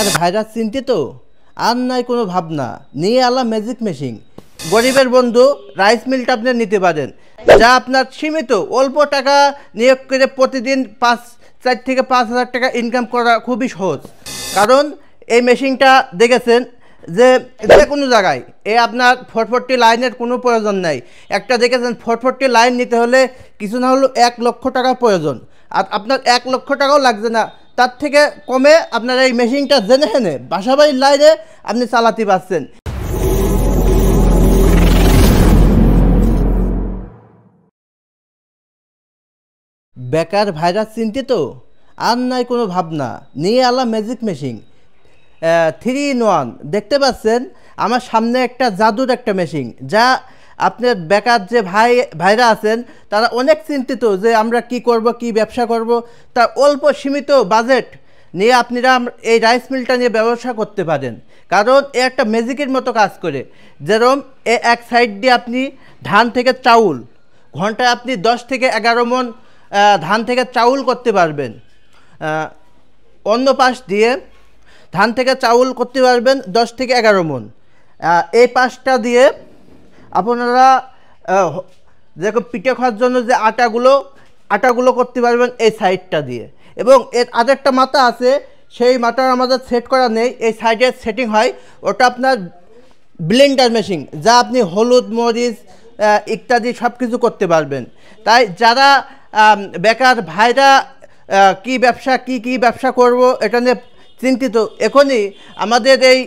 আর virus চিন্তিত আর নাই কোনো ভাবনা নিয়ে আলা ম্যাজিক মেশিন। গরিবের বন্ধু রাইস মিলটা আপনি নিতে পারেন, যা আপনার সীমিত অল্প টাকা নিয়োগ করে প্রতিদিন 4 থেকে 5 হাজার টাকা ইনকাম করা খুবই সহজ। কারণ এই মেশিনটা দেখেছেন যে যে কোনো জায়গায় আপনার 440 লাইনের কোনো প্রয়োজন নাই। একটা দেখেছেন 440 লাইন নিতে হলে কিছু না হলেও 1 লক্ষ টাকা প্রয়োজন, আর আপনার 1 লক্ষ টাকাও লাগছে না। তার থেকে কমে আপনার এই মেশিনটা জেনে হেনে বাসাবাড়ির লাইনে আপনি চালাতে পারছেন। বেকার ভাইরাস চিন্তিত আর নাই কোনো ভাবনা নিয়ে আলা ম্যাজিক মেশিন 3-in-1। দেখতে পাচ্ছেন আমার সামনে একটা জাদুর একটা মেশিন, যা আপনার বেকার যে ভাইরা আছেন তারা অনেক চিন্তিত যে আমরা কি করব, কি ব্যবসা করব। তা অল্প সীমিত বাজেট নিয়ে আপনারা এই রাইস মিলটা নিয়ে ব্যবসা করতে পারেন। কারণ এ একটা ম্যাজিকের মতো কাজ করে। যেরকম এক সাইড দিয়ে আপনি ধান থেকে চাউল ঘন্টায় আপনি 10 থেকে 11 মণ ধান থেকে চাউল করতে পারবেন। অন্য পাশ দিয়ে ধান থেকে চাউল করতে পারবেন 10 থেকে 11 মণ। এই পাশটা দিয়ে আপনারা যেরকম পিঠে খাওয়ার জন্য যে আটাগুলো করতে পারবেন এই সাইডটা দিয়ে। এবং এর আরেকটা মাথা আছে, সেই মাথার আমাদের সেট করা নেই, এই সাইডে সেটিং হয়। ওটা আপনার ব্লেন্ডার মেশিন, যা আপনি হলুদ মরিচ ইত্যাদি সব কিছু করতে পারবেন। তাই যারা বেকার ভাইরা কি ব্যবসা করব এটা নিয়ে চিন্তিত, এখনই আমাদের এই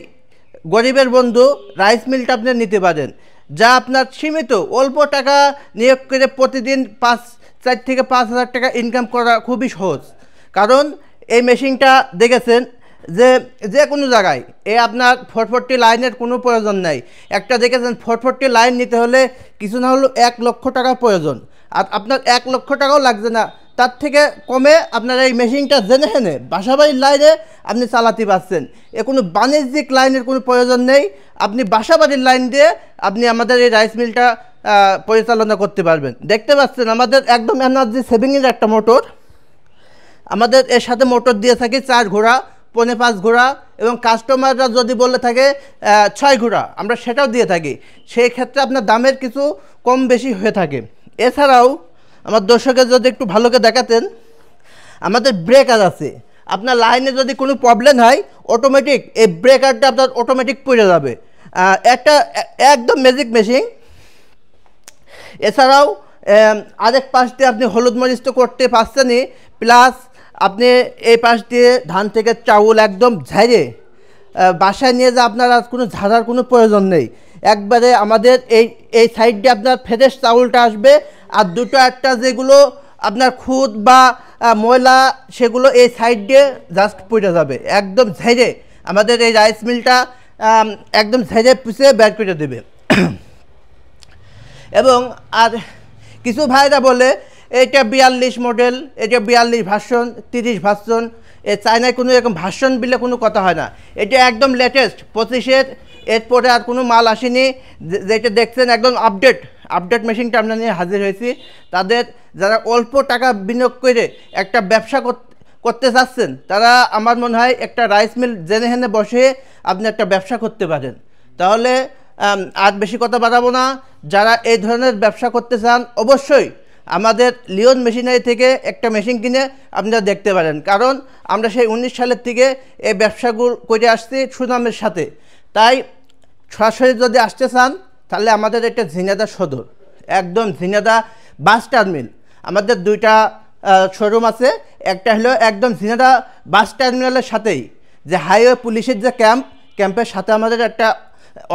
গরিবের বন্ধু রাইস মিলটা আপনি নিতে পারেন, যা আপনার সীমিত অল্প টাকা নিয়োগ করে প্রতিদিন 4 থেকে 5 হাজার টাকা ইনকাম করা খুবই সহজ। কারণ এই মেশিনটা দেখেছেন যে যে কোনো জায়গায় আপনার 440 লাইনের কোনো প্রয়োজন নাই। একটা দেখেছেন 440 লাইন নিতে হলে কিছু না হলেও 1 লক্ষ টাকা প্রয়োজন, আর আপনার 1 লক্ষ টাকাও লাগছে না। তার থেকে কমে আপনার এই মেশিনটা জেনে হেনে বাসাবাড়ির লাইনে আপনি চালাতে পারছেন। কোনো বাণিজ্যিক লাইনের কোনো প্রয়োজন নেই। আপনি বাসাবাড়ির লাইন দিয়ে আপনি আমাদের এই রাইস মিলটা পরিচালনা করতে পারবেন। দেখতে পাচ্ছেন আমাদের একদম এনার্জি সেভিংয়ের একটা মোটর। আমাদের এর সাথে মোটর দিয়ে থাকে 4 ঘোড়া, 5.5 ঘোড়া, এবং কাস্টমাররা যদি বলে থাকে 6 ঘোড়া, আমরা সেটাও দিয়ে থাকি। সেই ক্ষেত্রে আপনার দামের কিছু কম বেশি হয়ে থাকে। এছাড়াও আমার দর্শকের যদি একটু ভালো করে দেখাতেন, আমাদের ব্রেকার আছে। আপনার লাইনে যদি কোনো প্রবলেম হয় অটোমেটিক এই ব্রেকারটা আপনার অটোমেটিক পড়ে যাবে। একটা একদম ম্যাজিক মেশিন। এছাড়াও আরেক পাশ দিয়ে আপনি হলুদ মরিচ তো করতে পারছেনই, প্লাস আপনি এই পাশ দিয়ে ধান থেকে চাউল একদম ঝাড়ে বাসায় নিয়ে যা আপনার আর কোনো ঝাড়ার কোনো প্রয়োজন নেই। একবারে আমাদের এই সাইড দিয়ে আপনার ফ্রেশ চাউলটা আসবে, আর দুটো একটা যেগুলো আপনার খুদ বা ময়লা সেগুলো এই সাইড দিয়ে জাস্ট পড়ে যাবে। একদম ঝেড়ে আমাদের এই রাইস মিলটা একদম ঝেড়ে পুষে বের করে দেবে। এবং আর কিছু ভাইরা বলে এটা 42 মডেল, এটা 42 ভার্সন, 30 ভার্সন। চায়নায় কোনো এরকম ভার্সন বিলে কোনো কথা হয় না। এটা একদম লেটেস্ট 25-এর, এরপরে আর কোনো মাল আসেনি। যেটা দেখছেন একদম আপডেট মেশিনটা আমরা নিয়ে হাজির হয়েছি। তাদের যারা অল্প টাকা বিনিয়োগ করে একটা ব্যবসা করতে চাচ্ছেন, তারা আমার মনে হয় একটা রাইস মিল জেনে হেনে বসে আপনি একটা ব্যবসা করতে পারেন। তাহলে আর বেশি কথা বাড়াবো না। যারা এই ধরনের ব্যবসা করতে চান অবশ্যই আমাদের লিওন মেশিনারি থেকে একটা মেশিন কিনে আপনারা দেখতে পারেন। কারণ আমরা সেই 19 সালের থেকে এই ব্যবসাগুলো করে আসছি সুনামের সাথে। তাই সরাসরি যদি আসতে চান তাহলে আমাদের এটা ঝিনাইদহ সদর, একদম ঝিনাইদহ বাস টার্মিনাল। আমাদের 2টা শোরুম আছে। একটা হলো একদম ঝিনাইদহ বাস টার্মিনালের সাথেই যে হাইওয়ে পুলিশের যে ক্যাম্পের সাথে আমাদের একটা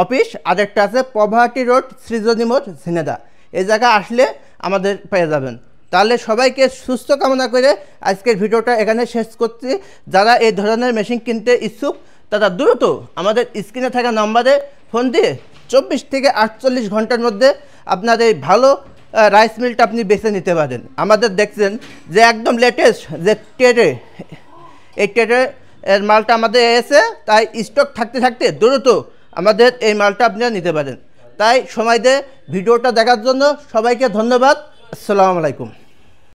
অফিস, আর একটা আছে পভার্টি রোড, সৃজনী মোড়, ঝিনাইদহ। এই জায়গা আসলে আমাদের পেয়ে যাবেন। তাহলে সবাইকে সুস্থ কামনা করে আজকের ভিডিওটা এখানে শেষ করছি। যারা এই ধরনের মেশিন কিনতে ইচ্ছুক তারা দ্রুত আমাদের স্ক্রিনে থাকা নম্বরে ফোন দিয়ে 24 থেকে 48 ঘন্টার মধ্যে আপনার এই ভালো রাইস মিলটা আপনি বেছে নিতে পারেন। আমাদের দেখছেন যে একদম লেটেস্ট যে ট্রেডে, এই ট্রেডে এর মালটা আমাদের এসে, তাই স্টক থাকতে দ্রুত আমাদের এই মালটা আপনারা নিতে পারেন। তাই সময় দিয়ে ভিডিওটা দেখার জন্য সবাইকে ধন্যবাদ। আসসালামু আলাইকুম।